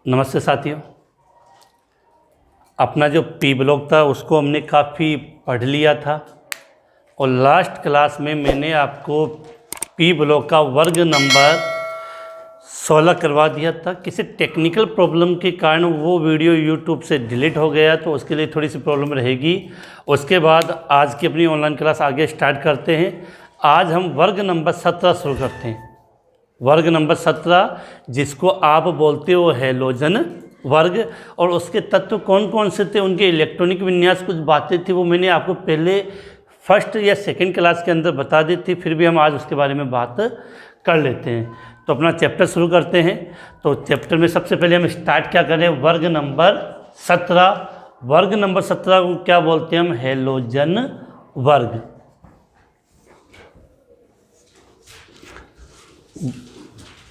नमस्ते साथियों। अपना जो पी ब्लॉक था उसको हमने काफ़ी पढ़ लिया था और लास्ट क्लास में मैंने आपको पी ब्लॉक का वर्ग नंबर 16 करवा दिया था। किसी टेक्निकल प्रॉब्लम के कारण वो वीडियो यूट्यूब से डिलीट हो गया, तो उसके लिए थोड़ी सी प्रॉब्लम रहेगी। उसके बाद आज की अपनी ऑनलाइन क्लास आगे स्टार्ट करते हैं। आज हम वर्ग नंबर 17 शुरू करते हैं। वर्ग नंबर 17 जिसको आप बोलते हो हैलोजन वर्ग, और उसके तत्व कौन कौन से थे, उनके इलेक्ट्रॉनिक विन्यास, कुछ बातें थी वो मैंने आपको पहले फर्स्ट या सेकंड क्लास के अंदर बता दी थी। फिर भी हम आज उसके बारे में बात कर लेते हैं। तो अपना चैप्टर शुरू करते हैं। तो चैप्टर में सबसे पहले हम स्टार्ट क्या करें, वर्ग नंबर 17। वर्ग नंबर 17 को क्या बोलते हैं हम, हैलोजन वर्ग।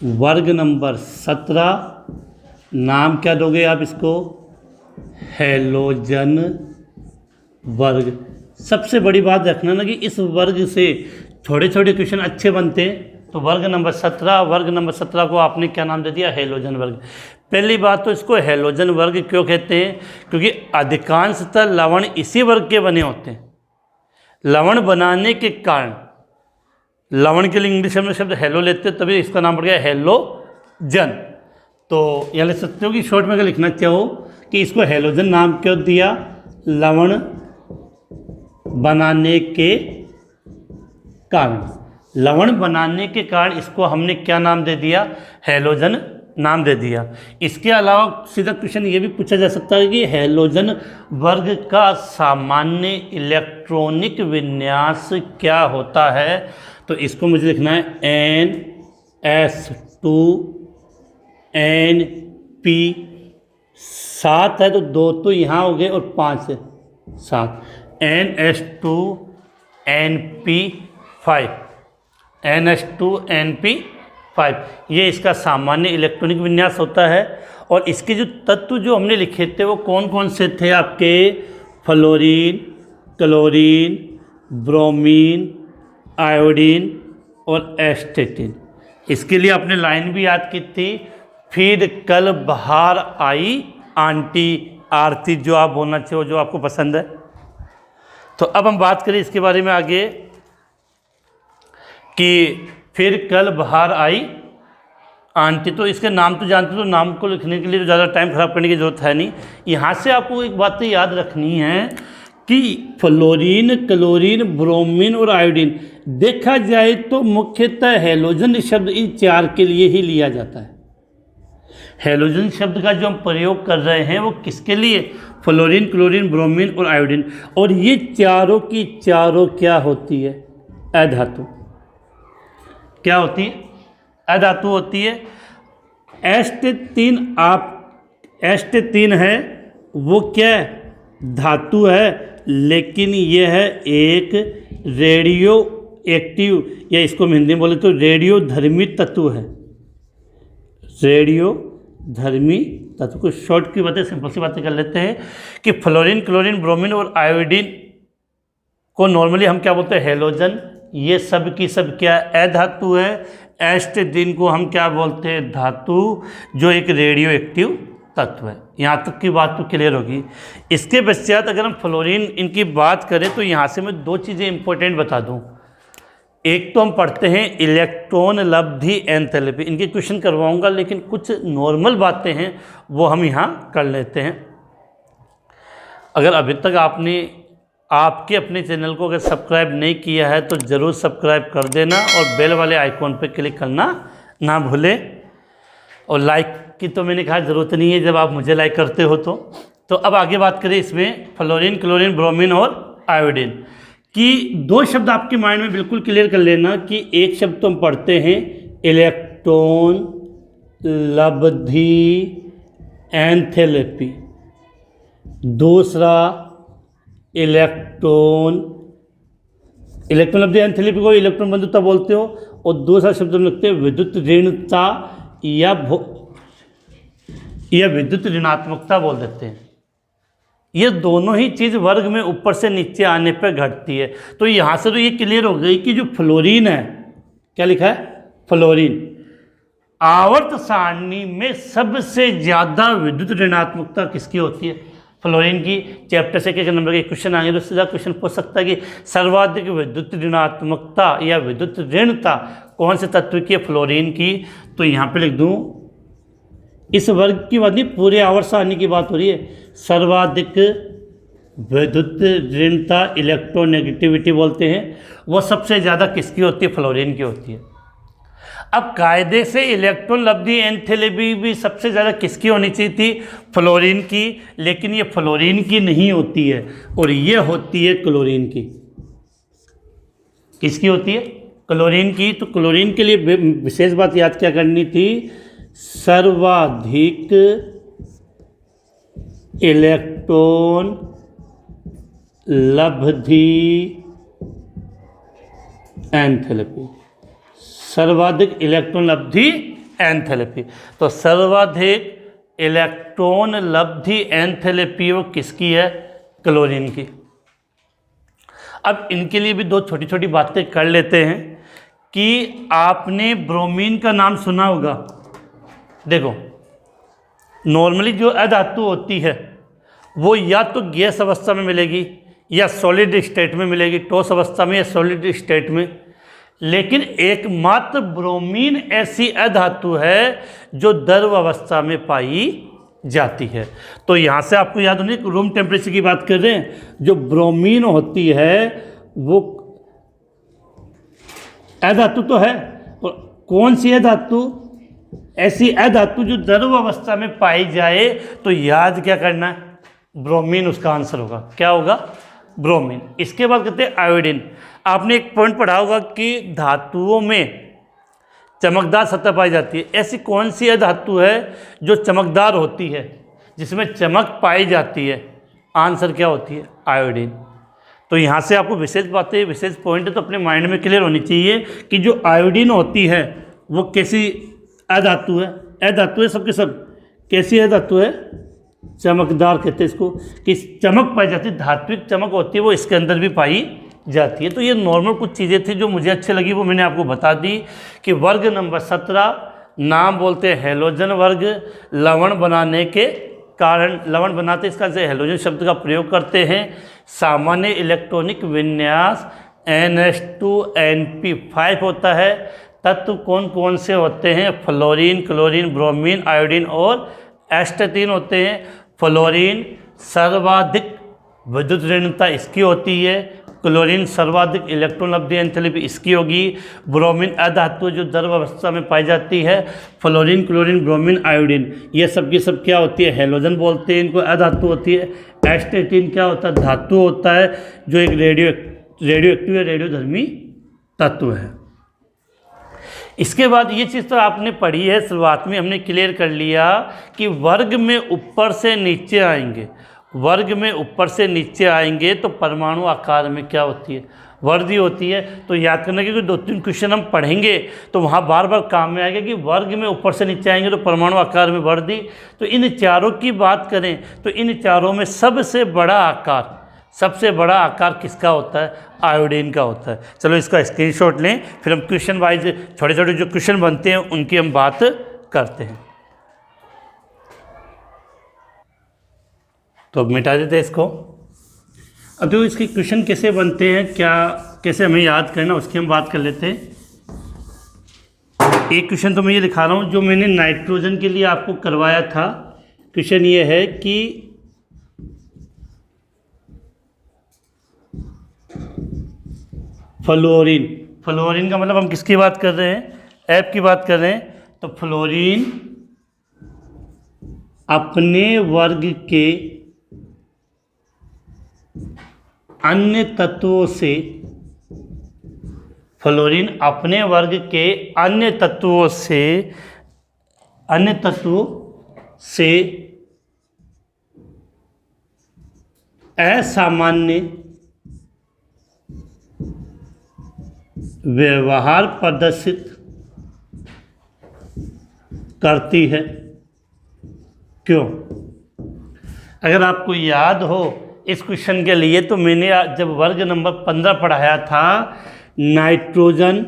वर्ग नंबर 17 नाम क्या दोगे आप इसको, हैलोजन वर्ग। सबसे बड़ी बात रखना ना कि इस वर्ग से छोटे छोटे क्वेश्चन अच्छे बनते हैं। तो वर्ग नंबर 17 को आपने क्या नाम दे दिया, हैलोजन वर्ग। पहली बात तो इसको हैलोजन वर्ग क्यों कहते हैं, क्योंकि अधिकांशतः लवण इसी वर्ग के बने होते हैं। लवण बनाने के कारण, लवण के लिए इंग्लिश में शब्द हेलो लेते हैं, तभी इसका नाम पड़ गया हैलोजन। तो यहाँ ले सकते हो कि शॉर्ट में अगर लिखना चाहो कि इसको हैलोजन नाम क्यों दिया, लवण बनाने के कारण। लवण बनाने के कारण इसको हमने क्या नाम दे दिया, हैलोजन नाम दे दिया। इसके अलावा सीधा क्वेश्चन ये भी पूछा जा सकता है कि हैलोजन वर्ग का सामान्य इलेक्ट्रॉनिक विन्यास क्या होता है। तो इसको मुझे लिखना है NS2Np। 7 है तो 2 तो यहाँ हो गए और 5 है 7, NS2Np5 ये इसका सामान्य इलेक्ट्रॉनिक विन्यास होता है। और इसके जो तत्व जो हमने लिखे थे वो कौन कौन से थे आपके, फ्लोरीन, क्लोरीन, ब्रोमीन, आयोडीन और एस्टेटिन। इसके लिए आपने लाइन भी याद की थी, फिर कल बाहर आई आंटी आरती, जो आप बोलना चाहो, जो आपको पसंद है। तो अब हम बात करें इसके बारे में आगे कि फिर कल बाहर आई आंटी। तो इसके नाम तो जानते हो, तो नाम को लिखने के लिए तो ज़्यादा टाइम खराब करने की ज़रूरत है नहीं। यहाँ से आपको एक बात तो याद रखनी है कि फ्लोरीन, क्लोरीन, ब्रोमीन और आयोडीन, देखा जाए तो मुख्यतः हैलोजन शब्द इन 4 के लिए ही लिया जाता है। हैलोजन शब्द का जो हम प्रयोग कर रहे हैं वो किसके लिए, फ्लोरीन, क्लोरीन, ब्रोमीन और आयोडीन। और ये चारों की चारों क्या होती है, अधातु। क्या होती है, अधातु होती है। एस्ट3 है वो क्या है, धातु है, लेकिन यह है एक रेडियो एक्टिव, या इसको हम हिंदी में बोले तो रेडियो धर्मी तत्व है। रेडियो धर्मी तत्व को शॉर्ट की बातें, सिंपल सी बातें कर लेते हैं कि फ्लोरीन, क्लोरीन, ब्रोमीन और आयोडीन को नॉर्मली हम क्या बोलते हैं, हैलोजन। ये सब की सब क्या अधातु है। एस्टेटिन को हम क्या बोलते हैं, धातु, जो एक रेडियो एक्टिव तत्व है। यहाँ तक की बात तो क्लियर होगी। इसके पश्चात अगर हम फ्लोरीन इनकी बात करें तो यहाँ से मैं 2 चीज़ें इंपॉर्टेंट बता दूँ। एक तो हम पढ़ते हैं इलेक्ट्रॉन लब्धि एंथैल्पी, इनके क्वेश्चन करवाऊंगा, लेकिन कुछ नॉर्मल बातें हैं वो हम यहाँ कर लेते हैं। अगर अभी तक आपके अपने चैनल को अगर सब्सक्राइब नहीं किया है तो ज़रूर सब्सक्राइब कर देना और बेल वाले आइकॉन पर क्लिक करना ना भूलें। और लाइक की तो मैंने कहा ज़रूरत नहीं है, जब आप मुझे लाइक करते हो तो अब आगे बात करें इसमें फ्लोरीन, क्लोरीन, ब्रोमीन और आयोडीन की 2 शब्द आपके माइंड में बिल्कुल क्लियर कर लेना कि एक शब्द तो हम पढ़ते हैं इलेक्ट्रॉन लब्धि एंथैल्पी, दूसरा इलेक्ट्रॉन लब्धि एंथैल्पी को इलेक्ट्रॉन बंधुता बोलते हो, और दूसरा शब्द हम लिखते हैं विद्युत ऋणता या विद्युत ऋणात्मकता बोल देते हैं। ये दोनों ही चीज़ वर्ग में ऊपर से नीचे आने पर घटती है। तो यहाँ से तो ये क्लियर हो गई कि जो फ्लोरीन है, क्या लिखा है, फ्लोरीन, आवर्त सारणी में सबसे ज़्यादा विद्युत ऋणात्मकता किसकी होती है? फ्लोरीन की। चैप्टर से एक नंबर के क्वेश्चन आएंगे तो सीधा क्वेश्चन पूछ सकता है कि सर्वाधिक विद्युत ऋणात्मकता या विद्युत ऋणता कौन से तत्व की है? फ्लोरीन की। तो यहाँ पे लिख दूँ, इस वर्ग की बात नहीं, पूरे आवर्त सारणी की बात हो रही है। सर्वाधिक विद्युत ऋणता, इलेक्ट्रोनेगेटिविटी बोलते हैं, वो सबसे ज़्यादा किसकी होती है? फ्लोरीन की होती है। अब कायदे से इलेक्ट्रॉन लब्धि एंथैल्पी भी सबसे ज़्यादा किसकी होनी चाहिए थी? फ्लोरीन की। लेकिन ये फ्लोरीन की नहीं होती है और ये होती है क्लोरीन की। किसकी होती है? क्लोरीन की। तो क्लोरीन के लिए विशेष बात याद क्या करनी थी? सर्वाधिक इलेक्ट्रॉन लब्धि एंथैल्पी, सर्वाधिक इलेक्ट्रॉन लब्धि एंथैल्पी। तो सर्वाधिक इलेक्ट्रॉन लब्धि एंथैल्पी वो किसकी है? क्लोरीन की। अब इनके लिए भी दो छोटी छोटी बातें कर लेते हैं कि आपने ब्रोमीन का नाम सुना होगा। देखो, नॉर्मली जो अधातु होती है वो या तो गैस अवस्था में मिलेगी या सॉलिड स्टेट में मिलेगी, ठोस अवस्था में या सॉलिड स्टेट में। लेकिन एकमात्र ब्रोमीन ऐसी अधातु है जो द्रव अवस्था में पाई जाती है। तो यहाँ से आपको याद होनी, रूम टेम्परेचर की बात कर रहे हैं, जो ब्रोमीन होती है वो अधातु तो है, और कौन सी अधातु? ऐसी अधातु जो द्रव अवस्था में पाई जाए। तो याद क्या करना है? ब्रोमीन उसका आंसर होगा। क्या होगा? ब्रोमीन। इसके बाद कहते हैं आयोडीन। आपने एक पॉइंट पढ़ा होगा कि धातुओं में चमकदार सतह पाई जाती है। ऐसी कौन सी धातु है जो चमकदार होती है, जिसमें चमक पाई जाती है? आंसर क्या होती है? आयोडीन। तो यहाँ से आपको विशेष बातें, विशेष पॉइंट तो अपने माइंड में क्लियर होनी चाहिए कि जो आयोडीन होती है वो कैसी अधातु है? अधातु है सबके सब। कैसी अधातु है? चमकदार कहते हैं इसको, कि चमक पाई जाती है, धात्विक चमक होती है वो इसके अंदर भी पाई जाती है। तो ये नॉर्मल कुछ चीज़ें थी जो मुझे अच्छी लगी, वो मैंने आपको बता दी। कि वर्ग नंबर 17 नाम बोलते हैं हेलोजन वर्ग। लवण बनाने के कारण, लवण बनाते इसका से हेलोजन शब्द का प्रयोग करते हैं। सामान्य इलेक्ट्रॉनिक विन्यास NH2NP5 होता है। तत्व कौन कौन से होते हैं? फ्लोरीन, क्लोरीन, ब्रोमीन, आयोडीन और एस्टेटीन होते हैं। फ्लोरीन सर्वाधिक विद्युत ऋणता इसकी होती है। क्लोरीन सर्वाधिक इलेक्ट्रॉन लब्धि एंथैल्पी इसकी होगी। ब्रोमीन अधातु जो द्रव अवस्था में पाई जाती है। फ्लोरीन, क्लोरीन, ब्रोमीन, आयोडीन ये सब की सब क्या होती है? हेलोजन बोलते हैं इनको, अधातु होती है। एस्टेटीन क्या होता है? धातु होता है जो एक रेडियो एक्टिव या रेडियोधर्मी तत्व है। इसके बाद ये चीज़ तो आपने पढ़ी है, शुरुआत में हमने क्लियर कर लिया कि वर्ग में ऊपर से नीचे आएंगे, वर्ग में ऊपर से नीचे आएंगे तो परमाणु आकार में क्या होती है? वर्दी होती है। तो याद करना, क्योंकि 2-3 क्वेश्चन हम पढ़ेंगे तो वहाँ बार बार काम में आएगा कि वर्ग में ऊपर से नीचे आएंगे तो परमाणु आकार में वर्दी। तो इन चारों की बात करें तो इन चारों में सबसे बड़ा आकार किसका होता है? आयोडीन का होता है। चलो इसका स्क्रीनशॉट लें, फिर हम क्वेश्चन वाइज छोटे छोटे जो क्वेश्चन बनते हैं उनकी हम बात करते हैं। तो अब मिटा देते हैं इसको। अब जो इसके क्वेश्चन कैसे बनते हैं, क्या कैसे हमें याद करना, उसकी हम बात कर लेते हैं। एक क्वेश्चन तो मैं ये दिखा रहा हूँ जो मैंने नाइट्रोजन के लिए आपको करवाया था। क्वेश्चन ये है कि फ्लोरीन का मतलब हम किसकी बात कर रहे हैं? ऐप की बात कर रहे हैं। तो फ्लोरीन अपने वर्ग के अन्य तत्वों से, फ्लोरीन अपने वर्ग के अन्य तत्वों से असामान्य व्यवहार प्रदर्शित करती है। क्यों? अगर आपको याद हो इस क्वेश्चन के लिए, तो मैंने जब वर्ग नंबर 15 पढ़ाया था, नाइट्रोजन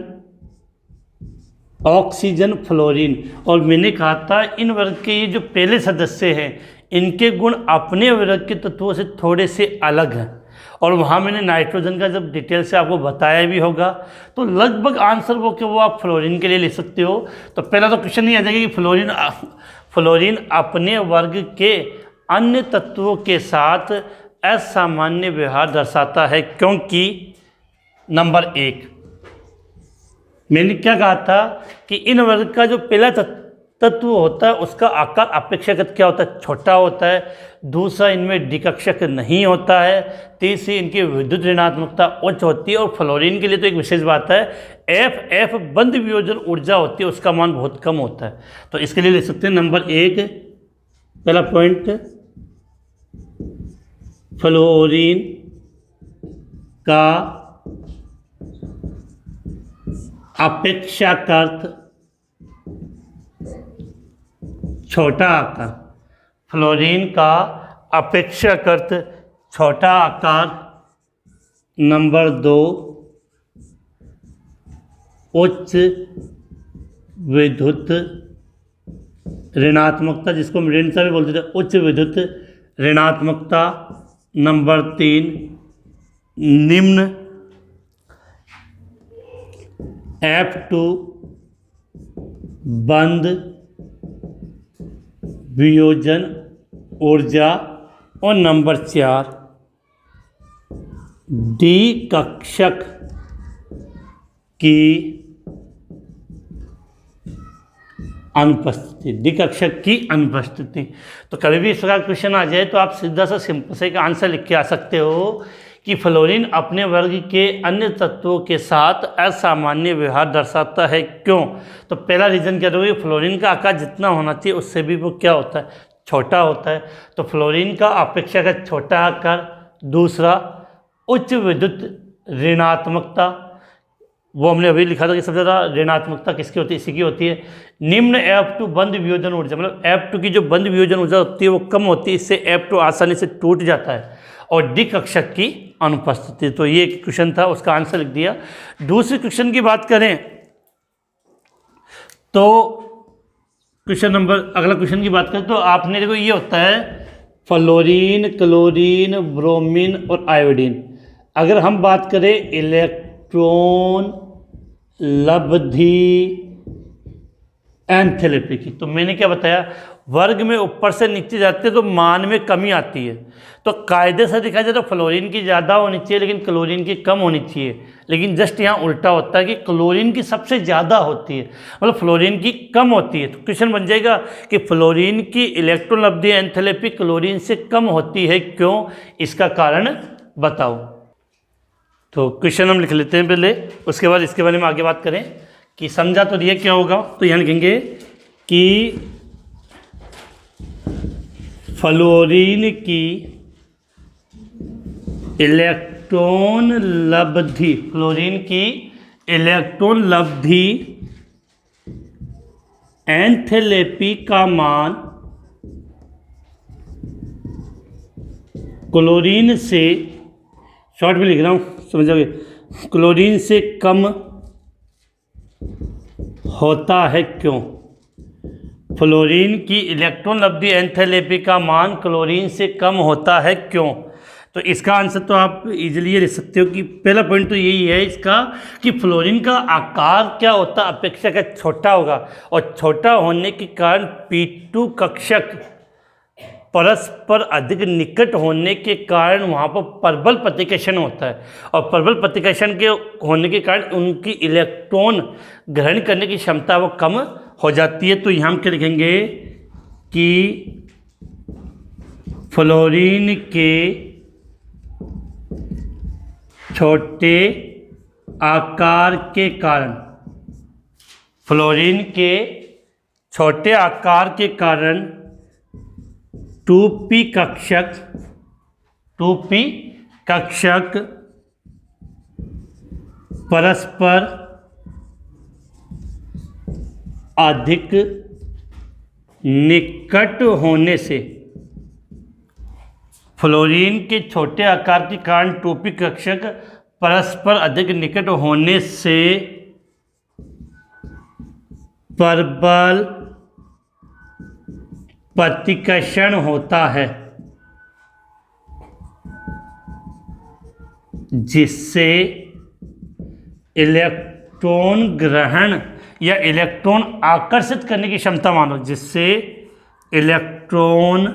ऑक्सीजन, फ्लोरीन। और मैंने कहा था इन वर्ग के ये जो पहले सदस्य हैं इनके गुण अपने वर्ग के तत्वों से थोड़े से अलग हैं, और वहाँ मैंने नाइट्रोजन का जब डिटेल से आपको बताया भी होगा। तो लगभग आंसर वो आप फ्लोरीन के लिए ले सकते हो। तो पहला तो क्वेश्चन नहीं आ जाएगा कि फ्लोरीन अपने वर्ग के अन्य तत्वों के साथ असामान्य व्यवहार दर्शाता है क्योंकि नंबर 1 मैंने क्या कहा था कि इन वर्ग का जो पहला तत्व होता है उसका आकार अपेक्षाकृत क्या होता है, छोटा होता है। दूसरा, इनमें डिकक्षक नहीं होता है। तीसरी, इनकी विद्युत ऋणात्मकता उच्च होती है। और फ्लोरीन के लिए तो एक विशेष बात है, एफ बंध वियोजन ऊर्जा होती है, उसका मान बहुत कम होता है। तो इसके लिए लिख सकते हैं नंबर 1 पहला पॉइंट, फ्लोरीन का अपेक्षाकृत छोटा आकार, फ्लोरीन का अपेक्षाकृत छोटा आकार। नंबर 2, उच्च विद्युत ऋणात्मकता, जिसको हम ऋणता भी बोलते थे, उच्च विद्युत ऋणात्मकता। नंबर 3, निम्न F2 बंध वियोजन ऊर्जा। और नंबर 4, डी कक्षक की अनुपस्थिति, डी कक्षक की अनुपस्थिति। तो कभी भी इस प्रकार क्वेश्चन आ जाए तो आप सीधा सा सिंपल से एक आंसर लिख के आ सकते हो कि फ्लोरीन अपने वर्ग के अन्य तत्वों के साथ असामान्य व्यवहार दर्शाता है क्यों। तो पहला रीजन क्या होगा, फ्लोरीन का आकार जितना होना चाहिए उससे भी वो क्या होता है, छोटा होता है। तो फ्लोरीन का अपेक्षाकृत छोटा आकार। दूसरा, उच्च विद्युत ऋणात्मकता, वो हमने अभी लिखा था कि सबसे ज़्यादा ऋणात्मकता किसकी होती है, इसी की होती है। निम्न F2 बंध वियोजन ऊर्जा, मतलब F2 की जो बंध वियोजन ऊर्जा होती है वो कम होती है, इससे F2 आसानी से टूट जाता है। और डी कक्षक की अनुपस्थिति। तो ये क्वेश्चन था, उसका आंसर लिख दिया। दूसरे क्वेश्चन की बात करें तो अगला क्वेश्चन की बात करें तो आपने देखो ये होता है फ्लोरीन, क्लोरीन, ब्रोमीन और आयोडीन। अगर हम बात करें इलेक्ट्रॉन लब्धि एंथैल्पी की, तो मैंने क्या बताया, वर्ग में ऊपर से नीचे जाते हैं तो मान में कमी आती है। तो कायदे से देखा जाए तो फ्लोरीन की ज़्यादा होनी चाहिए लेकिन क्लोरीन की कम होनी चाहिए, लेकिन जस्ट यहाँ उल्टा होता है कि क्लोरीन की सबसे ज़्यादा होती है, मतलब फ्लोरीन की कम होती है। तो क्वेश्चन बन जाएगा कि फ्लोरीन की इलेक्ट्रॉन लब्धि एंथैल्पी क्लोरीन से कम होती है क्यों, इसका कारण बताओ। तो क्वेश्चन हम लिख लेते हैं पहले, उसके बाद इसके बारे में आगे बात करें कि समझा तो दिया क्या होगा। तो यहाँ लिखेंगे कि फ्लोरीन की इलेक्ट्रॉन लब्धि, फ्लोरीन की इलेक्ट्रॉन लब्धि एंथैल्पी का मान क्लोरीन से, शॉर्ट में लिख रहा हूँ समझोगे, क्लोरीन से कम होता है क्यों। फ्लोरीन की इलेक्ट्रॉन लब्धि एंथैल्पी का मान क्लोरीन से कम होता है क्यों। तो इसका आंसर तो आप इजीली ये लिख सकते हो कि पहला पॉइंट तो यही है इसका कि फ्लोरीन का आकार क्या होता है, अपेक्षाकृत छोटा होगा, और छोटा होने के कारण P2 कक्षक परस्पर अधिक निकट होने के कारण वहाँ पर प्रबल प्रतिकर्षण होता है, और प्रबल प्रतिकर्षण के होने के कारण उनकी इलेक्ट्रॉन ग्रहण करने की क्षमता वो कम हो जाती है। तो यहाँ हम क्या लिखेंगे कि फ्लोरीन के छोटे आकार के कारण, फ्लोरीन के छोटे आकार के कारण 2p कक्षक परस्पर अधिक निकट होने से, फ्लोरीन के छोटे आकार के कारण 2p कक्षक परस्पर अधिक निकट होने से प्रबल प्रतिकर्षण होता है, जिससे इलेक्ट्रॉन ग्रहण या इलेक्ट्रॉन आकर्षित करने की क्षमता, मानो जिससे इलेक्ट्रॉन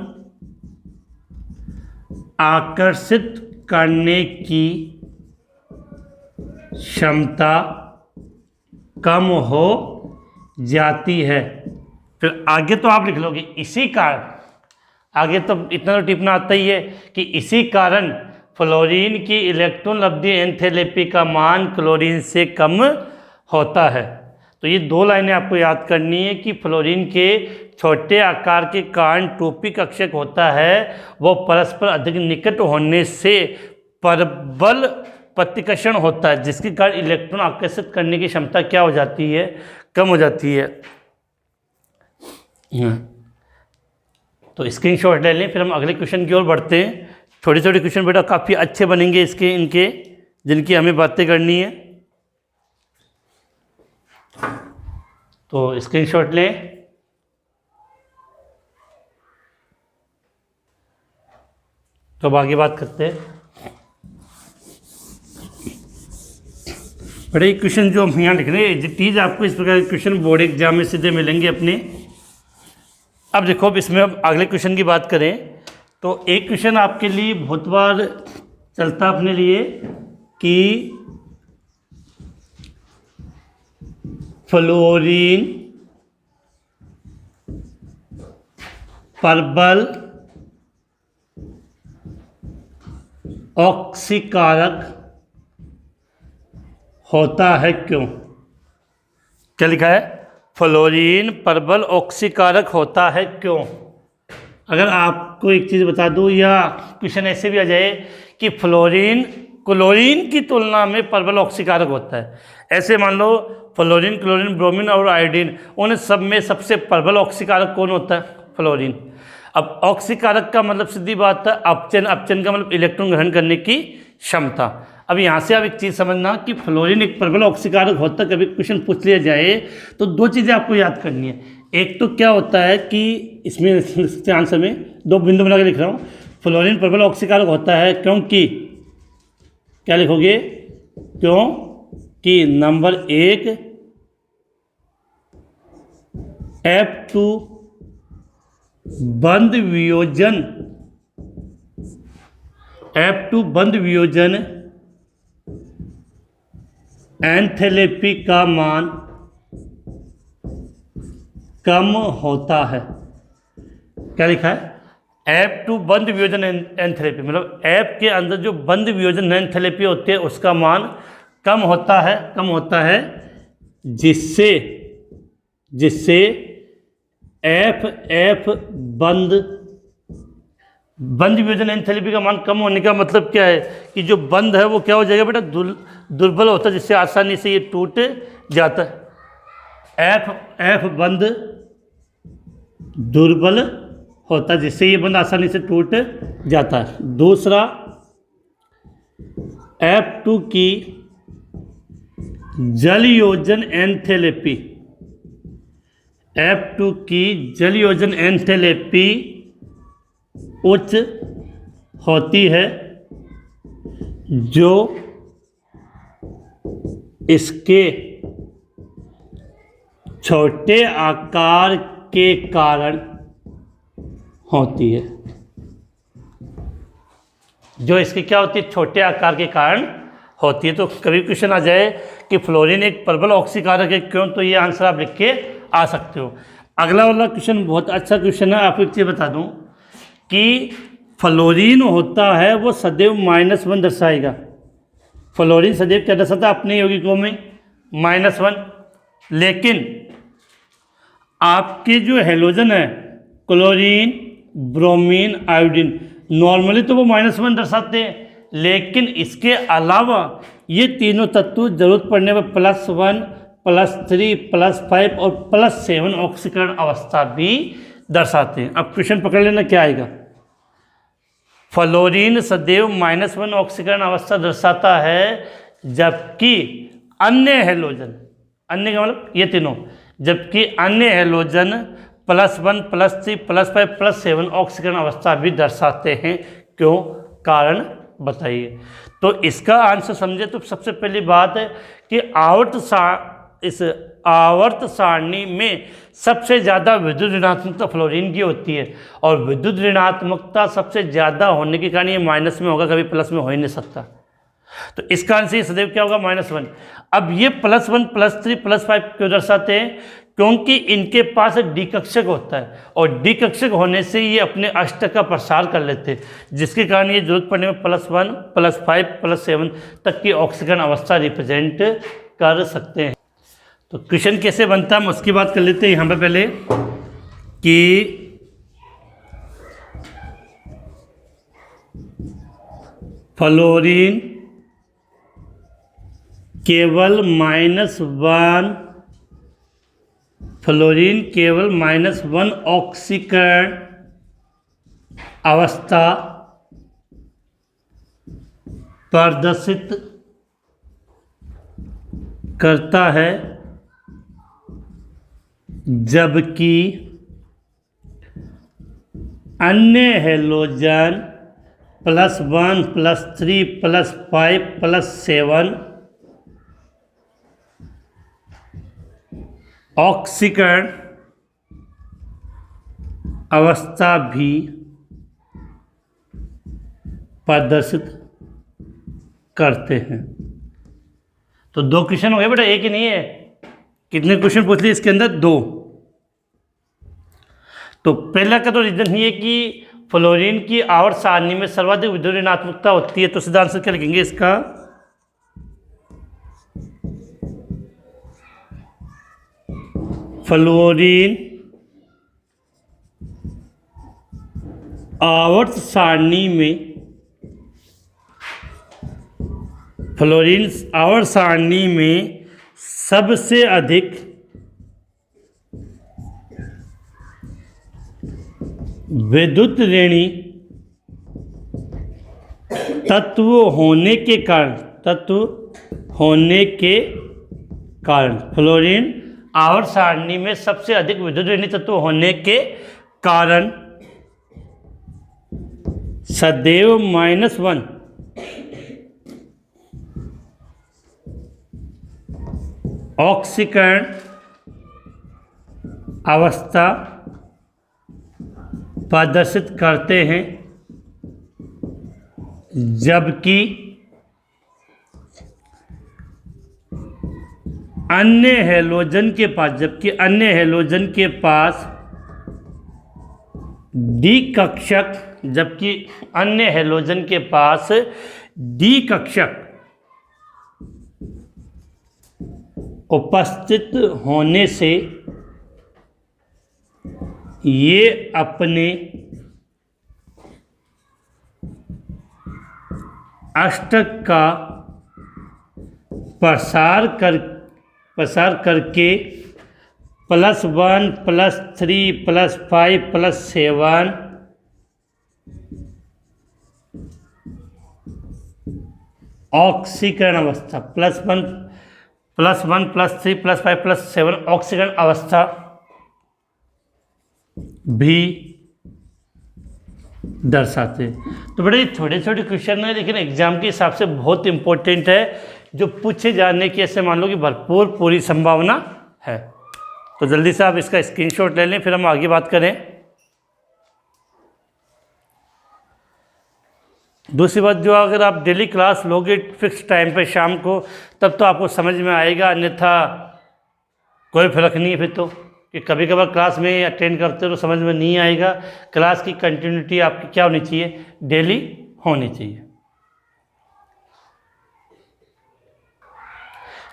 आकर्षित करने की क्षमता कम हो जाती है। फिर आगे तो आप लिख लोगे इसी कारण, आगे तो इतना तो टिपना आता ही है कि इसी कारण फ्लोरीन की इलेक्ट्रॉन लब्धि एंथैल्पी का मान क्लोरीन से कम होता है। तो ये दो लाइनें आपको याद करनी है कि फ्लोरीन के छोटे आकार के कारण टोपी कक्षक होता है, वो परस्पर अधिक निकट होने से प्रबल प्रतिकर्षण होता है, जिसके कारण इलेक्ट्रॉन आकर्षित करने की क्षमता क्या हो जाती है, कम हो जाती है। तो स्क्रीनशॉट ले लें, फिर हम अगले क्वेश्चन की ओर बढ़ते हैं। छोटे छोटे क्वेश्चन बेटा काफ़ी अच्छे बनेंगे इसके, इनके जिनकी हमें बातें करनी है। तो स्क्रीनशॉट लें। तो अब आगे बात करते हैं। बड़े क्वेश्चन जो हम यहाँ लिख रहे हैं एग्जैक्टिव आपको इस प्रकार के क्वेश्चन बोर्ड एग्जाम में सीधे मिलेंगे अपने। अब देखो, अब इसमें अब अगले क्वेश्चन की बात करें तो एक क्वेश्चन आपके लिए बहुत बार चलता अपने लिए कि फ्लोरीन प्रबल ऑक्सीकारक होता है क्यों? क्या लिखा है? फ्लोरीन प्रबल ऑक्सीकारक होता है क्यों? अगर आपको एक चीज़ बता दूं, या क्वेश्चन ऐसे भी आ जाए कि फ्लोरीन क्लोरीन की तुलना में प्रबल ऑक्सीकारक होता है, ऐसे मान लो फ्लोरीन, क्लोरीन, ब्रोमीन और आयोडीन, उन सब में सबसे प्रबल ऑक्सीकारक कौन होता है? फ्लोरीन। अब ऑक्सीकारक का मतलब सीधी बात है अपचन, अपचन का मतलब इलेक्ट्रॉन ग्रहण करने की क्षमता। अब यहाँ से आप एक चीज़ समझना कि फ्लोरीन एक प्रबल ऑक्सीकारक होता है, कभी क्वेश्चन पूछ लिया जाए तो दो चीज़ें आपको याद करनी है। एक तो क्या होता है कि इसमें आंसर में दो बिंदु बना के लिख रहा हूँ, फ्लोरीन प्रबल ऑक्सीकारक होता है क्योंकि, क्या लिखोगे? क्योंकि नंबर एक F2 बंध वियोजन, F2 बंध वियोजन एंथैल्पी का मान कम होता है। क्या लिखा है? F2 बंध वियोजन एंथैल्पी, मतलब F के अंदर जो बंध वियोजन एंथैल्पी होती है उसका मान कम होता है, जिससे F बंध वियोजन एंथैल्पी का मान कम होने का मतलब क्या है कि जो बंध है वो क्या हो जाएगा बेटा? दुर्बल होता है, जिससे आसानी से ये टूट जाता है। F बंध दुर्बल होता है, जिससे ये बंध आसानी से टूट जाता है। दूसरा, F2 की जल योजन एंथैल्पी, F2 की जल योजन एंथैल्पी उच्च होती है, जो इसके छोटे आकार के कारण होती है। जो इसकी क्या होती है? छोटे आकार के कारण होती है। तो कभी क्वेश्चन आ जाए कि फ्लोरीन एक प्रबल ऑक्सीकारक है क्यों, तो ये आंसर आप लिख के आ सकते हो। अगला वाला क्वेश्चन बहुत अच्छा क्वेश्चन है। आपको एक चीज़ बता दूं कि फ्लोरीन होता है वो सदैव -1 दर्शाएगा। फ्लोरीन सदैव क्या दर्शाता है अपने यौगिकों में? -1। लेकिन आपके जो हेलोजन है क्लोरीन, ब्रोमीन, आयोडीन, नॉर्मली तो वो -1 दर्शाते हैं, लेकिन इसके अलावा ये तीनों तत्व जरूरत पड़ने पर +1, +3, +5 और +7 ऑक्सीकरण अवस्था भी दर्शाते हैं। अब क्वेश्चन पकड़ लेना क्या आएगा। फ्लोरीन सदैव -1 ऑक्सीकरण अवस्था दर्शाता है, जबकि अन्य हेलोजन, अन्य का मतलब ये तीनों, जबकि अन्य हैलोजन +1 +3 +5 +7 ऑक्सीकरण अवस्था भी दर्शाते हैं। क्यों? कारण बताइए। तो इसका आंसर समझे तो सबसे पहली बात है कि इस आवर्त सारणी में सबसे ज़्यादा विद्युत ऋणात्मकता फ्लोरीन की होती है, और विद्युत ऋणात्मकता सबसे ज़्यादा होने के कारण ये माइनस में होगा, कभी प्लस में हो ही नहीं सकता। तो इसका आंसर सदैव क्या होगा? -1। अब ये +1 +3 +5 क्यों दर्शाते हैं? क्योंकि इनके पास डी कक्षक होता है, और डी कक्षक होने से ये अपने अष्टक का प्रसार कर लेते हैं, जिसके कारण ये जरूरत पड़ने में +1 +5 +7 तक की ऑक्सीकरण अवस्था रिप्रेजेंट कर सकते हैं। तो क्वेश्चन कैसे बनता है हम उसकी बात कर लेते हैं यहाँ पे पहले कि फ्लोरीन केवल -1 ऑक्सीकरण अवस्था प्रदर्शित करता है, जबकि अन्य हैलोजन +1 +3 +5 +7 ऑक्सीकरण अवस्था भी प्रदर्शित करते हैं। तो 2 क्वेश्चन हो गए बेटा, एक ही नहीं है। कितने क्वेश्चन पूछ लिए इसके अंदर? 2। तो पहला का तो रीजन ये है कि फ्लोरीन की आवर्त सारणी में सर्वाधिक विद्युत ऋणात्मकता होती है। तो सीधा आंसर क्या लिखेंगे इसका? फ्लोरीन आवर्त सारणी में सबसे अधिक विद्युत ऋणी तत्व होने के कारण फ्लोरीन आवर्त सारणी में सबसे अधिक विद्युत ऋणी तत्व होने के कारण सदैव -1 ऑक्सीकरण अवस्था प्रदर्शित करते हैं, जबकि अन्य हैलोजन के पास डी कक्षक उपस्थित होने से ये अपने अष्टक का प्रसार करके +1 +3 +5 +7 ऑक्सीकरण अवस्था +1 +3 +5 +7 ऑक्सीकरण अवस्था भी दर्शाते हैं। तो बड़े छोटे छोटे क्वेश्चन है, लेकिन एग्जाम के हिसाब से बहुत इंपॉर्टेंट है, जो पूछे जाने की ऐसे मान लो कि भरपूर पूरी संभावना है। तो जल्दी से आप इसका स्क्रीनशॉट ले लें, फिर हम आगे बात करें। दूसरी बात, जो अगर आप डेली क्लास लोगे फिक्स टाइम पे शाम को, तब तो आपको समझ में आएगा, अन्यथा कोई फर्क नहीं है फिर तो, कि कभी कभार क्लास में अटेंड करते हो तो समझ में नहीं आएगा। क्लास की कंटिन्यूटी आपकी क्या होनी चाहिए? डेली होनी चाहिए।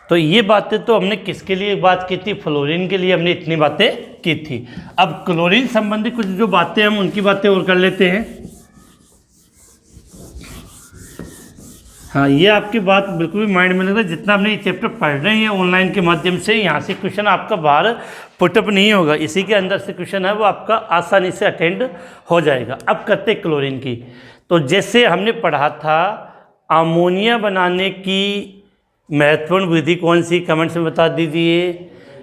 तो ये बातें तो हमने किसके लिए बात की थी? फ्लोरीन के लिए हमने इतनी बातें की थी। अब क्लोरीन संबंधी कुछ जो बातें हम उनकी बातें और कर लेते हैं। हाँ, ये आपकी बात बिल्कुल भी माइंड में लग रहा है, जितना हमने ये चैप्टर पढ़ रहे हैं ऑनलाइन के माध्यम से, यहाँ से क्वेश्चन आपका बाहर पुटअप नहीं होगा, इसी के अंदर से क्वेश्चन है वो आपका आसानी से अटेंड हो जाएगा। अब करते क्लोरीन की। तो जैसे हमने पढ़ा था, अमोनिया बनाने की महत्वपूर्ण विधि कौन सी? कमेंट्स में बता दीजिए।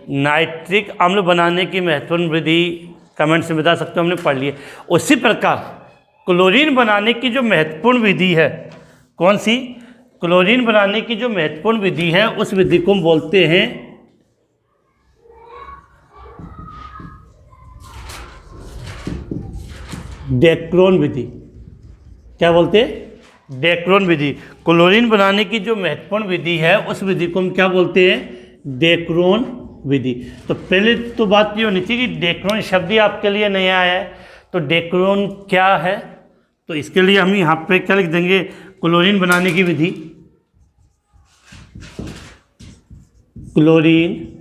नाइट्रिक अम्ल बनाने की महत्वपूर्ण विधि कमेंट से बता सकते हो, हमने पढ़ लिए। उसी प्रकार क्लोरीन बनाने की जो महत्वपूर्ण विधि है, कौन सी? क्लोरीन बनाने की जो महत्वपूर्ण विधि है उस विधि को हम बोलते हैं डेक्रोन विधि। क्या बोलते हैं? डेक्रोन विधि। क्लोरीन बनाने की जो महत्वपूर्ण विधि है उस विधि को हम क्या बोलते हैं? डेक्रोन विधि। तो पहले तो बात ये होनी चाहिए कि डेक्रोन शब्द ही आपके लिए नया आया है, तो डेक्रोन क्या है? तो इसके लिए हम यहाँ पे क्या लिख देंगे? क्लोरीन बनाने की विधि। क्लोरीन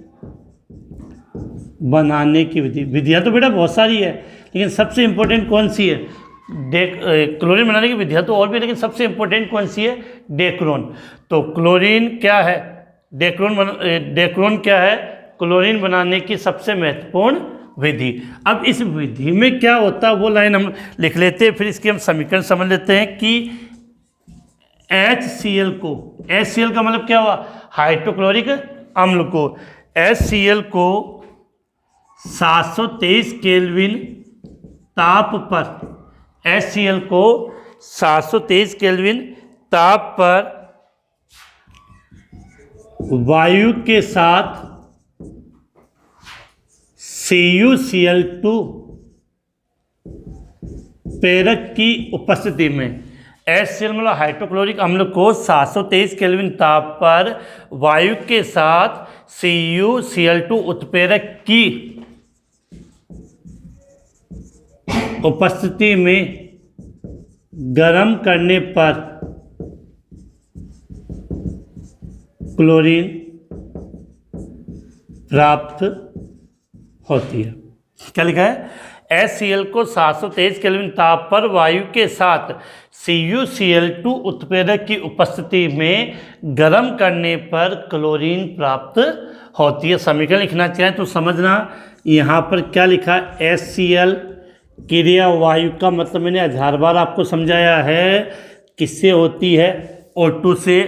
बनाने की विधि। विधियाँ तो बेटा बहुत सारी है, लेकिन सबसे इंपॉर्टेंट कौन सी है? क्लोरीन बनाने की विधियाँ तो और भी, लेकिन सबसे इंपॉर्टेंट कौन सी है? डेक्रोन। तो क्लोरीन क्या है? डेक्रोन क्या है? क्लोरीन बनाने की सबसे महत्वपूर्ण विधि। अब इस विधि में क्या होता है वो लाइन हम लिख लेते हैं, फिर इसके हम समीकरण समझ लेते हैं कि HCl को, HCl का मतलब क्या हुआ? हाइड्रोक्लोरिक अम्ल को, HCl को 723 केल्विन ताप पर, HCl को 723 केल्विन ताप पर वायु के साथ CuCl2 प्रेरक की उपस्थिति में, HCl मतलब हाइड्रोक्लोरिक अम्ल को 723 केल्विन ताप पर वायु के साथ CuCl2 उत्प्रेरक की उपस्थिति में गर्म करने पर क्लोरीन प्राप्त होती है। क्या लिखा है? HCl को 723 केल्विन ताप पर वायु के साथ CuCl2 उत्प्रेरक की उपस्थिति में गर्म करने पर क्लोरीन प्राप्त होती है। समीकरण लिखना चाहें तो समझना, यहाँ पर क्या लिखा? HCl क्रिया वायु का मतलब मैंने 1000 बार आपको समझाया है, किससे होती है? O2 से।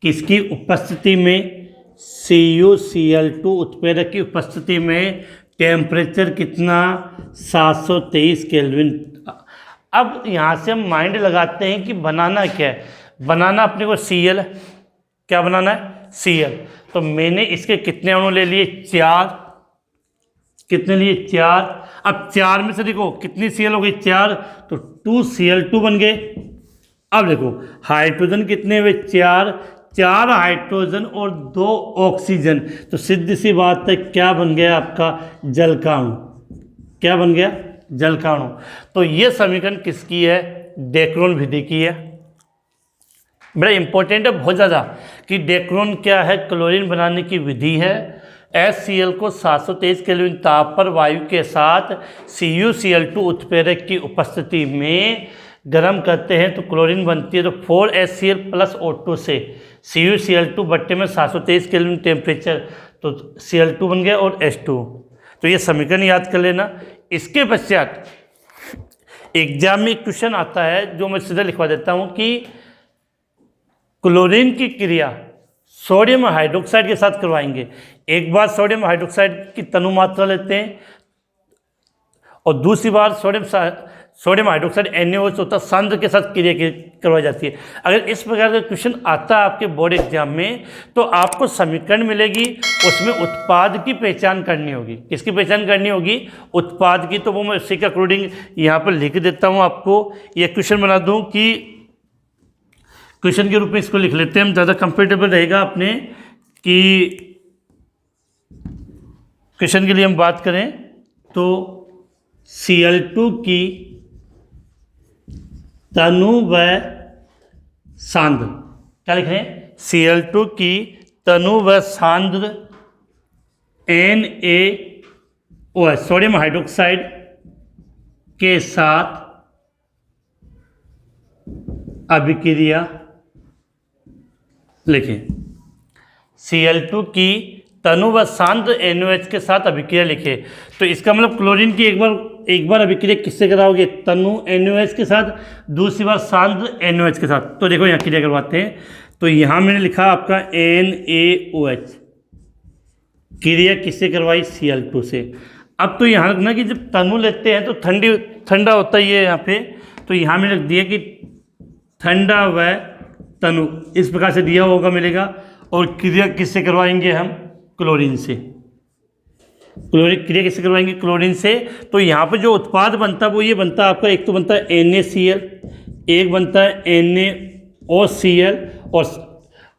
किसकी उपस्थिति में? CuCl2 उत्प्रेरक की उपस्थिति में। टेम्परेचर कितना? 723 केल्विन। अब यहाँ से हम माइंड लगाते हैं कि बनाना क्या है। बनाना अपने को Cl, क्या बनाना है? Cl। तो मैंने इसके कितने अणु ले लिए? 4। कितने लिए? 4। अब 4 में से देखो कितनी Cl हो गई? 4, तो 2Cl2 बन गए। अब देखो हाइड्रोजन कितने हुए? 4 हाइड्रोजन और 2 ऑक्सीजन, तो सीधी सी बात है क्या बन गया आपका? जल का अणु। क्या बन गया? जल का अणु। तो ये समीकरण किसकी है? डेक्रोन विधि की है। बड़ा इंपॉर्टेंट है बहुत ज़्यादा कि डेक्रोन क्या है? क्लोरीन बनाने की विधि है। HCl को 723 केल्विन ताप पर वायु के साथ CuCl2 उत्प्रेरक की उपस्थिति में गर्म करते हैं तो क्लोरीन बनती है। तो 4HCl प्लस O2 से CuCl2 बट्टे में 723 केल्विन टेम्परेचर, तो Cl2 बन गया और H2। तो ये समीकरण याद कर लेना। इसके पश्चात एग्जाम में क्वेश्चन आता है जो मैं सीधा लिखवा देता हूँ कि क्लोरीन की क्रिया सोडियम हाइड्रोक्साइड के साथ करवाएंगे। एक बार सोडियम हाइड्रोक्साइड की तनु मात्रा लेते हैं और दूसरी बार सोडियम हाइड्रोक्साइड NaOH होता सांद्र के साथ क्रिया करवाई जाती है। अगर इस प्रकार का क्वेश्चन आता है आपके बोर्ड एग्जाम में तो आपको समीकरण मिलेगी, उसमें उत्पाद की पहचान करनी होगी। किसकी पहचान करनी होगी? उत्पाद की। तो वो मैं उसी के अकॉर्डिंग यहाँ पर लिख देता हूँ आपको। ये क्वेश्चन बना दूँ कि क्वेश्चन के रूप में इसको लिख लेते हैं हम, ज़्यादा कंफर्टेबल रहेगा अपने कि क्वेश्चन के लिए हम बात करें तो Cl2 की तनु व सांद्र, क्या लिख रहे हैं? Cl2 की तनु व सांद्र NaOH सोडियम हाइड्रोक्साइड के साथ अभिक्रिया लिखें। Cl2 की तनु व सांद्र NaOH के साथ अभिक्रिया लिखे। तो इसका मतलब क्लोरीन की एक बार अभिक्रिया किससे कराओगे? तनु NaOH के साथ, दूसरी बार सांद्र NaOH के साथ। तो देखो यहाँ क्रिया करवाते हैं। तो यहाँ मैंने लिखा आपका NaOH, क्रिया किससे करवाई, Cl2 से। अब तो यहाँ रखना कि जब तनु लेते हैं तो ठंडा होता ही है यहाँ पे, तो यहाँ में रख दिया कि ठंडा व तनु, इस प्रकार से दिया होगा मिलेगा। और क्रिया किससे करवाएंगे हम, क्लोरीन से। क्लोरीन क्रिया किससे करवाएंगे, क्लोरीन से। तो यहाँ पर जो उत्पाद बनता है वो ये बनता है आपका, एक तो बनता है NaCl, एक बनता है NaOCl, और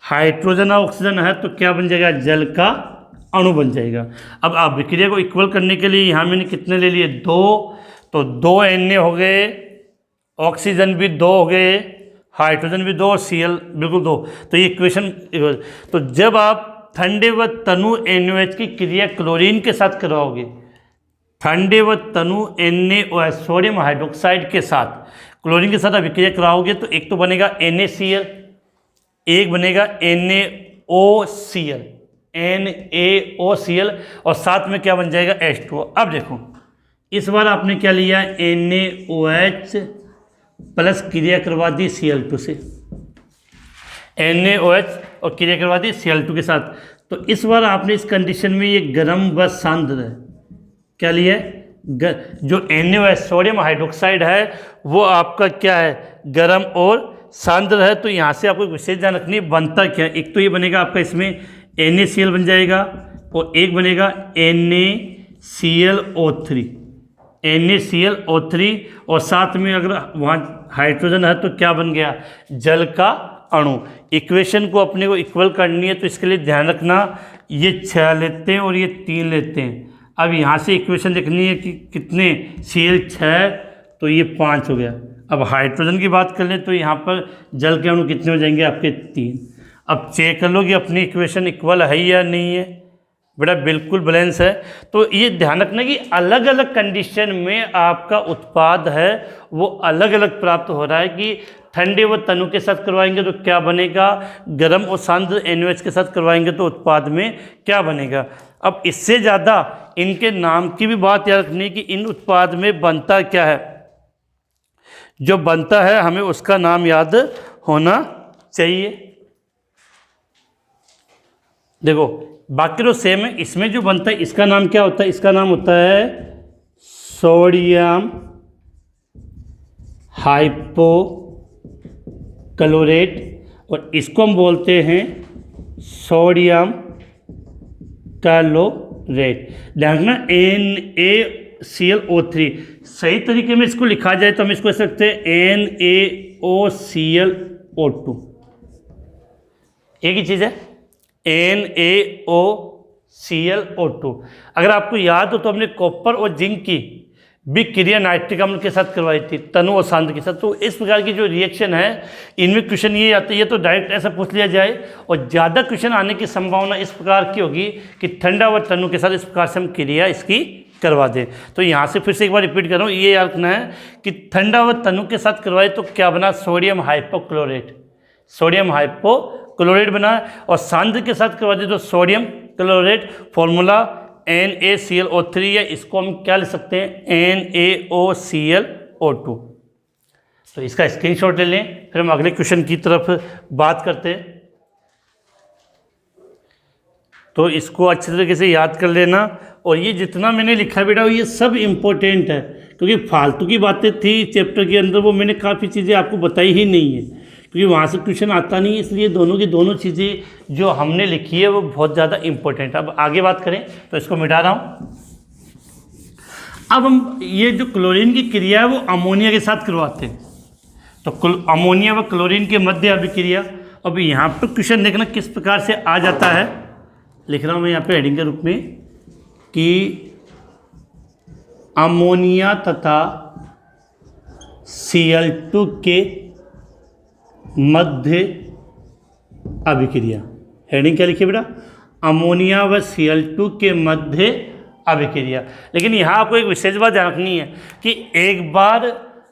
हाइड्रोजन और ऑक्सीजन है तो क्या बन जाएगा, जल का अणु बन जाएगा। अब आप विक्रिया को इक्वल करने के लिए यहाँ मैंने कितने ले लिए, 2, तो 2 Na हो गए, ऑक्सीजन भी 2 हो गए, हाइड्रोजन भी 2 और Cl बिल्कुल 2। तो ये इक्वेशन, तो जब आप ठंडे व तनु NaOH की क्रिया क्लोरीन के साथ करवाओगे, ठंडे व तनु NaOH सोडियम हाइड्रोक्साइड के साथ क्लोरीन के साथ अभिक्रिया कराओगे तो एक तो बनेगा NaCl, एक बनेगा NaOCl, और साथ में क्या बन जाएगा, H2O। अब देखो इस बार आपने क्या लिया, NaOH प्लस क्रिया करवा दी Cl2 से, NaOH और क्रिया करवा दी Cl2 के साथ। तो इस बार आपने इस कंडीशन में ये गर्म व सांद्र है, क्या लिया है, जो NaOH सोडियम हाइड्रोक्साइड है वो आपका क्या है, गर्म और सांद्र है। तो यहाँ से आपको एक विशेष ध्यान रखनी है, बनता क्या है, एक तो ये बनेगा आपका इसमें NaCl बन जाएगा, और एक बनेगा NaClO3, और साथ में अगर वहाँ हाइड्रोजन है तो क्या बन गया, जल का अणु। इक्वेशन को अपने को इक्वल करनी है तो इसके लिए ध्यान रखना, ये 6 लेते हैं और ये 3 लेते हैं। अब यहाँ से इक्वेशन लिखनी है कि कितने, Cl 6 तो ये 5 हो गया। अब हाइड्रोजन की बात कर लें तो यहाँ पर जल के अणु कितने हो जाएंगे आपके, 3। अब चेक कर लो कि अपनी इक्वेशन इक्वल है या नहीं है, बेटा बिल्कुल बैलेंस है। तो ये ध्यान रखना कि अलग अलग कंडीशन में आपका उत्पाद है वो अलग अलग प्राप्त हो रहा है, कि ठंडे व तनु के साथ करवाएंगे तो क्या बनेगा, गर्म और सांद्र NaOH के साथ करवाएंगे तो उत्पाद में क्या बनेगा। अब इससे ज़्यादा इनके नाम की भी बात याद रखनी है कि इन उत्पाद में बनता क्या है, जो बनता है हमें उसका नाम याद होना चाहिए। देखो बाकी तो सेम है, इसमें जो बनता है इसका नाम क्या होता है, इसका नाम होता है सोडियम हाइपोक्लोरेट, और इसको हम बोलते हैं सोडियम क्लोरेट। ध्यान रखना NaClO3, सही तरीके में इसको लिखा जाए तो हम इसको कह सकते हैं NaOClO2, एक ही चीज़ है NaOClO2। अगर आपको याद हो तो हमने कॉपर और जिंक की भी क्रिया नाइट्रिक अम्ल के साथ करवाई थी, तनु और सांद्र के साथ। तो इस प्रकार की जो रिएक्शन है इनमें क्वेश्चन ये आते हैं, तो डायरेक्ट ऐसा पूछ लिया जाए, और ज़्यादा क्वेश्चन आने की संभावना इस प्रकार की होगी कि ठंडा व तनु के साथ इस प्रकार से हम क्रिया इसकी करवा दें। तो यहाँ से फिर से एक बार रिपीट कर रहा हूँ, ये याद रखना है कि ठंडा व तनु के साथ करवाए तो क्या बना, सोडियम हाइपोक्लोरेट, सोडियम हाइपोक्लोरेट बना, और सांद्र के साथ करवा दे तो सोडियम क्लोरेट, फॉर्मूला NaClO3, या इसको हम क्या लिख सकते हैं, NaOClO2। तो इसका स्क्रीनशॉट ले लें, फिर हम अगले क्वेश्चन की तरफ बात करते हैं। तो इसको अच्छे तरीके से याद कर लेना, और ये जितना मैंने लिखा बेटा ये सब इम्पोर्टेंट है, क्योंकि फालतू की बातें थी चैप्टर के अंदर वो मैंने काफ़ी चीज़ें आपको बताई ही नहीं है, क्योंकि वहाँ से क्वेश्चन आता नहीं है, इसलिए दोनों की दोनों चीज़ें जो हमने लिखी है वो बहुत ज़्यादा इम्पोर्टेंट है। अब आगे बात करें तो इसको मिटा रहा हूँ। अब हम ये जो क्लोरीन की क्रिया है वो अमोनिया के साथ करवाते हैं, तो अमोनिया व क्लोरीन के मध्य अभिक्रिया। अब यहाँ पर क्वेश्चन देखना किस प्रकार से आ जाता है, लिख रहा हूँ मैं यहाँ पे हेडिंग के रूप में कि अमोनिया तथा Cl2 के मध्य अभिक्रिया। हेडिंग क्या लिखिए बेटा, अमोनिया व Cl2 के मध्य अभिक्रिया। लेकिन यहाँ आपको एक विशेष बात ध्यान रखनी है कि एक बार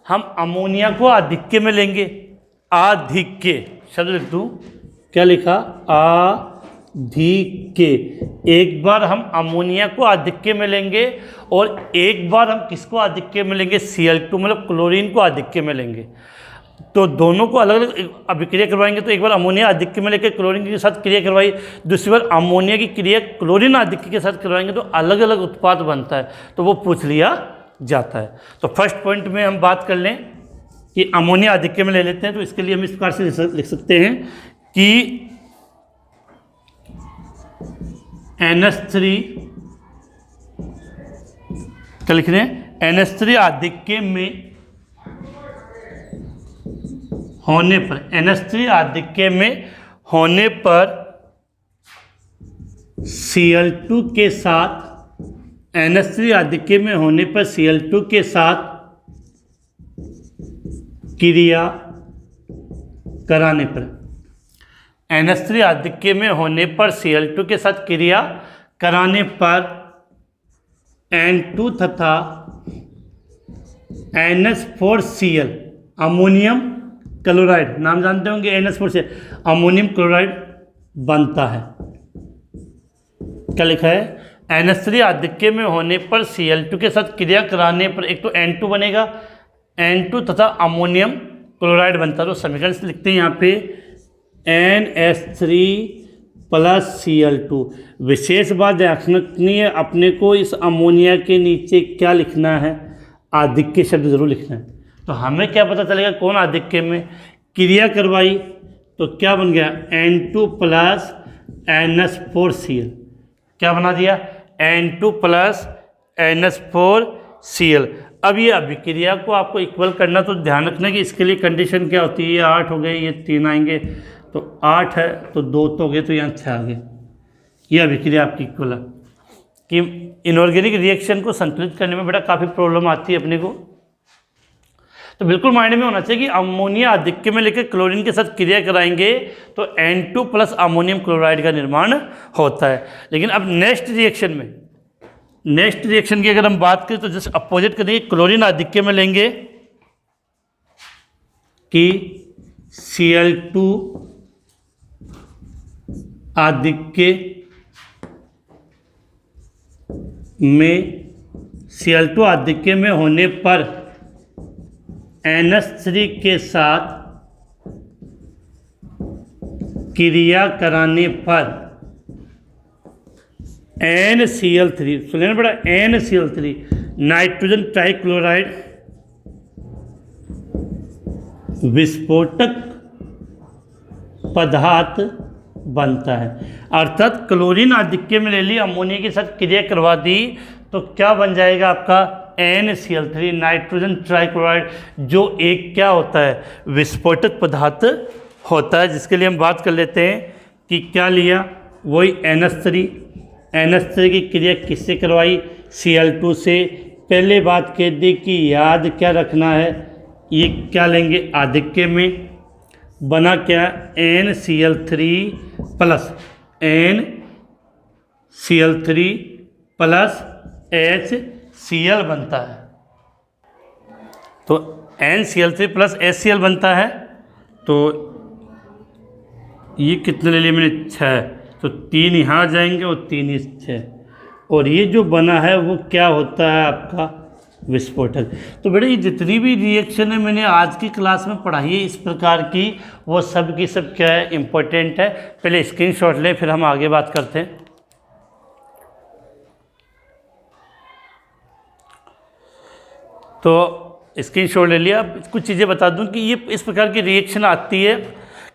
हम अमोनिया को आधिक्य में लेंगे, आधिक्य शब्द लिख दूँ, क्या लिखा, आधिक्य, एक बार हम अमोनिया को आधिक्य में लेंगे और एक बार हम किसको आधिक्य में लेंगे, Cl2 मतलब क्लोरीन को आधिक्य में लेंगे। तो दोनों को अलग अलग अभिक्रिया करवाएंगे। तो एक बार अमोनिया आधिक्य में लेकर क्लोरीन के साथ क्रिया करवाई, दूसरी बार अमोनिया की क्रिया क्लोरीन आधिक्य के साथ करवाएंगे, तो अलग अलग उत्पाद बनता है, तो वो पूछ लिया जाता है। तो फर्स्ट पॉइंट में हम बात कर लें कि अमोनिया आधिक्य में ले लेते हैं। तो इसके लिए हम इस प्रकार से लिख सकते हैं कि NH3 क्या लिख रहे हैं, NH3 आधिक्य में होने पर, NH3 आधिक्य में होने पर Cl2 के साथ, NH3 आधिक्य में होने पर Cl2 के साथ क्रिया कराने पर, NH3 आधिक्य में होने पर Cl2 के साथ क्रिया कराने पर N2 तथा NH4Cl अमोनियम क्लोराइड, नाम जानते होंगे NH4 से, अमोनियम क्लोराइड बनता है। क्या लिखा है, NH3 आधिक्य में होने पर Cl2 के साथ क्रिया कराने पर एक तो N2 बनेगा, N2 तथा अमोनियम क्लोराइड बनता है। तो समीकरण से लिखते हैं यहाँ पे NH3 प्लस Cl2। विशेष बात ध्यान रखनी है, अपने को इस अमोनिया के नीचे क्या लिखना है, आधिक्य शब्द जरूर लिखना है। तो हमें क्या पता चलेगा कौन आधिक्य में क्रिया करवाई, तो क्या बन गया N2 प्लस NH4Cl, क्या बना दिया N2 प्लस NH4Cl। अब ये अभिक्रिया को आपको इक्वल करना, तो ध्यान रखना कि इसके लिए कंडीशन क्या होती है, ये 8 हो गए, ये 3 आएंगे, तो 8 है तो 2 तो हो गए, तो यहाँ 6 आ गए। ये अभिक्रिया आपकी इक्वल है। कि इनऑर्गेनिक रिएक्शन को संतुलित करने में बेटा काफ़ी प्रॉब्लम आती है अपने को, तो बिल्कुल माइंड में होना चाहिए कि अमोनिया आधिक्य में लेकर क्लोरीन के साथ क्रिया कराएंगे तो N2 प्लस अमोनियम क्लोराइड का निर्माण होता है। लेकिन अब नेक्स्ट रिएक्शन की अगर हम बात करें तो जस्ट अपोजिट करेंगे, क्लोरीन आधिक्य में लेंगे कि Cl2 आधिक्य में होने पर NH3 के साथ क्रिया कराने पर NCl3, सुन लेना बड़ा, NCl3 नाइट्रोजन ट्राइक्लोराइड विस्फोटक पदार्थ बनता है। अर्थात क्लोरीन आधिक्य में ले ली, अमोनिया के साथ क्रिया करवा दी, तो क्या बन जाएगा आपका NCl3 नाइट्रोजन ट्राइक्लोराइड, जो एक क्या होता है, विस्फोटक पदार्थ होता है। जिसके लिए हम बात कर लेते हैं कि क्या लिया, वही NH3 की क्रिया किससे करवाई, Cl2 से। पहले बात कह दी कि याद क्या रखना है, ये क्या लेंगे आधिक्य में, बना क्या NCl3 प्लस HCl बनता है। तो NCl3 प्लस HCl बनता है। तो ये कितने ले लिए मैंने, 6, तो 3 यहाँ आ जाएंगे और 3 इस 6, और ये जो बना है वो क्या होता है आपका विस्फोटक। तो बेटा ये जितनी भी रिएक्शन है मैंने आज की क्लास में पढ़ाई है इस प्रकार की, वो सब की सब क्या है, इम्पोर्टेंट है। पहले स्क्रीनशॉट लें, फिर हम आगे बात करते हैं। तो स्क्रीनशॉट ले लिया। अब कुछ चीज़ें बता दूं कि ये इस प्रकार की रिएक्शन आती है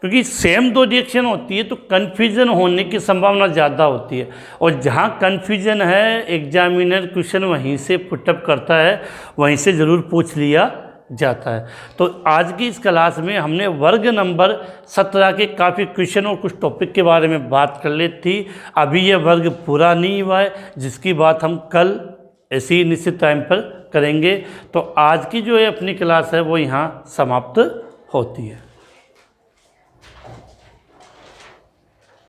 क्योंकि सेम 2 रिएक्शन होती है तो कन्फ्यूजन होने की संभावना ज़्यादा होती है, और जहाँ कन्फ्यूजन है एग्जामिनर क्वेश्चन वहीं से पुटअप करता है, वहीं से ज़रूर पूछ लिया जाता है। तो आज की इस क्लास में हमने वर्ग नंबर 17 के काफ़ी क्वेश्चन और कुछ टॉपिक के बारे में बात कर ली थी। अभी ये वर्ग पूरा नहीं हुआ है, जिसकी बात हम कल ऐसी निश्चित टाइम पर करेंगे। तो आज की जो है अपनी क्लास है वो यहाँ समाप्त होती है।